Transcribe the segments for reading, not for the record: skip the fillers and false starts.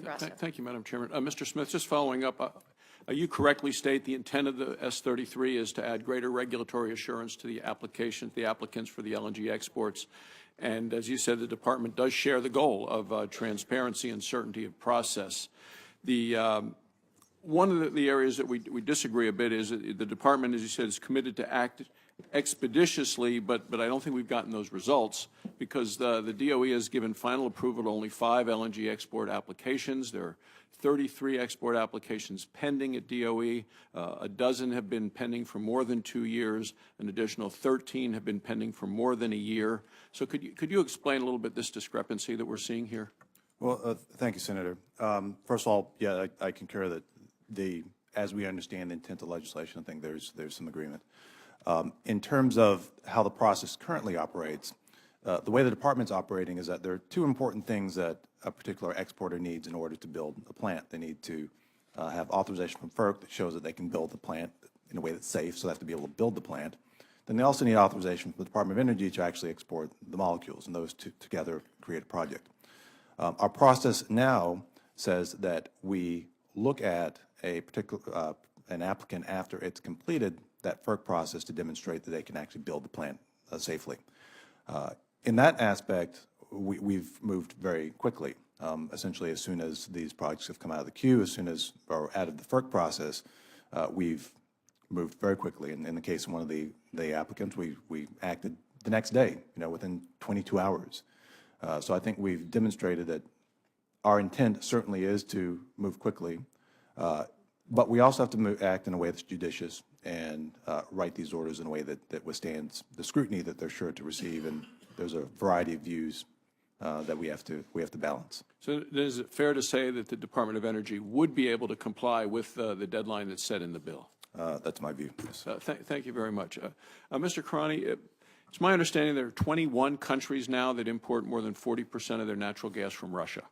Senator Barrasso. Thank you, Madam Chairman. Mr. Smith, just following up, you correctly state the intent of the S-33 is to add greater regulatory assurance to the applicants for the LNG exports. And as you said, the Department does share the goal of transparency and certainty of process. One of the areas that we disagree a bit is that the Department, as you said, is committed to act expeditiously, but I don't think we've gotten those results because the DOE has given final approval to only 5 LNG export applications. There are 33 export applications pending at DOE. A dozen have been pending for more than 2 years. An additional 13 have been pending for more than a year. So could you explain a little bit this discrepancy that we're seeing here? Well, thank you, Senator. First of all, yeah, I concur that as we understand the intent of legislation, I think there's some agreement. In terms of how the process currently operates, the way the Department's operating is that there are 2 important things that a particular exporter needs in order to build a plant. They need to have authorization from FERC that shows that they can build the plant in a way that's safe, so they have to be able to build the plant. Then they also need authorization from the Department of Energy to actually export the molecules, and those 2 together create a project. Our process now says that we look at a particular an applicant after it's completed that FERC process to demonstrate that they can actually build the plant safely. In that aspect, we've moved very quickly. Essentially, as soon as these projects have come out of the queue, as soon as or out of the FERC process, we've moved very quickly. And in the case of one of the applicants, we acted the next day, within 22 hours. So I think we've demonstrated that our intent certainly is to move quickly, but we also have to act in a way that's judicious and write these orders in a way that withstands the scrutiny that they're sure to receive. And there's a variety of views that we have to balance. So is it fair to say that the Department of Energy would be able to comply with the deadline that's set in the bill? That's my view. Yes. Thank you very much. Mr. Karani, it's my understanding there are 21 countries now that import more than 40% of their natural gas from Russia.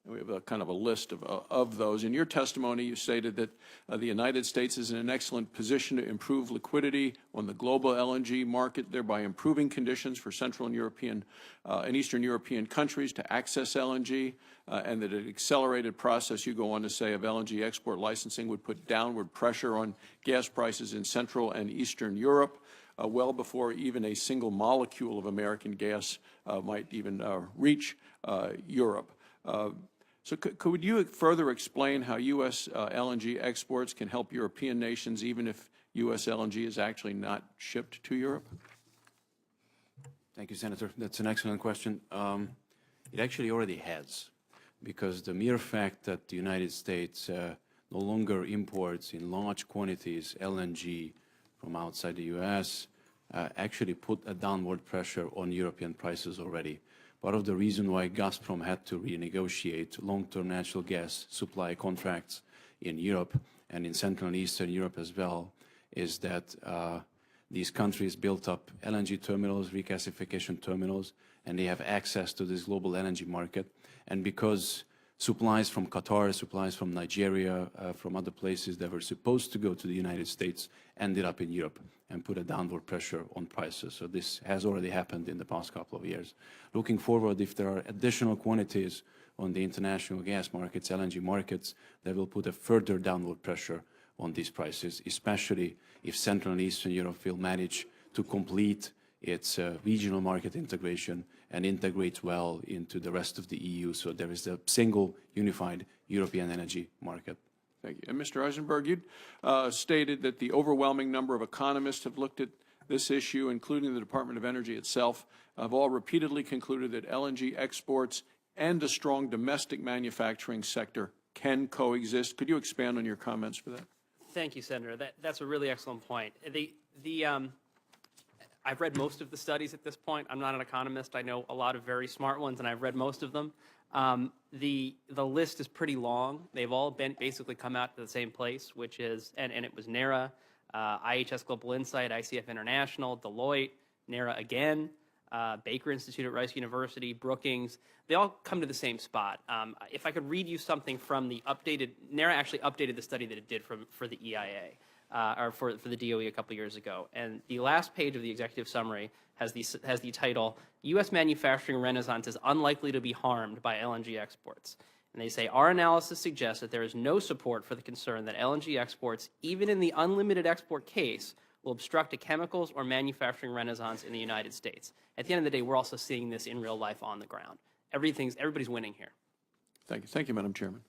We have a kind of a list of those. In your testimony, you stated that the United States is in an excellent position to improve liquidity on the global LNG market, thereby improving conditions for Central and European and Eastern European countries to access LNG, and that an accelerated process, you go on to say, of LNG export licensing would put downward pressure on gas prices in Central and Eastern Europe, well before even a single molecule of American gas might even reach Europe. So could you further explain how U.S. LNG exports can help European nations even if U.S. LNG is actually not shipped to Europe? Thank you, Senator. That's an excellent question. It actually already has, because the mere fact that the United States no longer imports in large quantities LNG from outside the U.S. Actually put a downward pressure on European prices already. Part of the reason why Gazprom had to renegotiate long-term natural gas supply contracts in Europe and in Central and Eastern Europe as well is that these countries built up LNG terminals, regasification terminals, and they have access to this global LNG market. And because supplies from Qatar, supplies from Nigeria, from other places that were supposed to go to the United States ended up in Europe and put a downward pressure on prices. So this has already happened in the past couple of years. Looking forward, if there are additional quantities on the international gas markets, LNG markets, that will put a further downward pressure on these prices, especially if Central and Eastern Europe will manage to complete its regional market integration and integrate well into the rest of the EU, so there is a single unified European energy market. Thank you. And Mr. Eisenberg, you stated that the overwhelming number of economists have looked at this issue, including the Department of Energy itself, have all repeatedly concluded that LNG exports and a strong domestic manufacturing sector can coexist. Could you expand on your comments for that? Thank you, Senator. That's a really excellent point. I've read most of the studies at this point. I'm not an economist. I know a lot of very smart ones, and I've read most of them. The list is pretty long. They've all basically come out to the same place, which is, and it was NERA, IHS Global Insight, ICF International, Deloitte, NERA again, Baker Institute at Rice University, Brookings. They all come to the same spot. If I could read you something from the updated, NERA actually updated the study that it did for the EIA. Or for the DOE a couple years ago. And the last page of the executive summary has the title, U.S. Manufacturing Renaissance is Unlikely to be Harmed by LNG Exports. And they say, our analysis suggests that there is no support for the concern that LNG exports, even in the unlimited export case, will obstruct a chemicals or manufacturing renaissance in the United States. At the end of the day, we're also seeing this in real life on the ground. Everybody's winning here. Thank you. Thank you, Madam Chairman.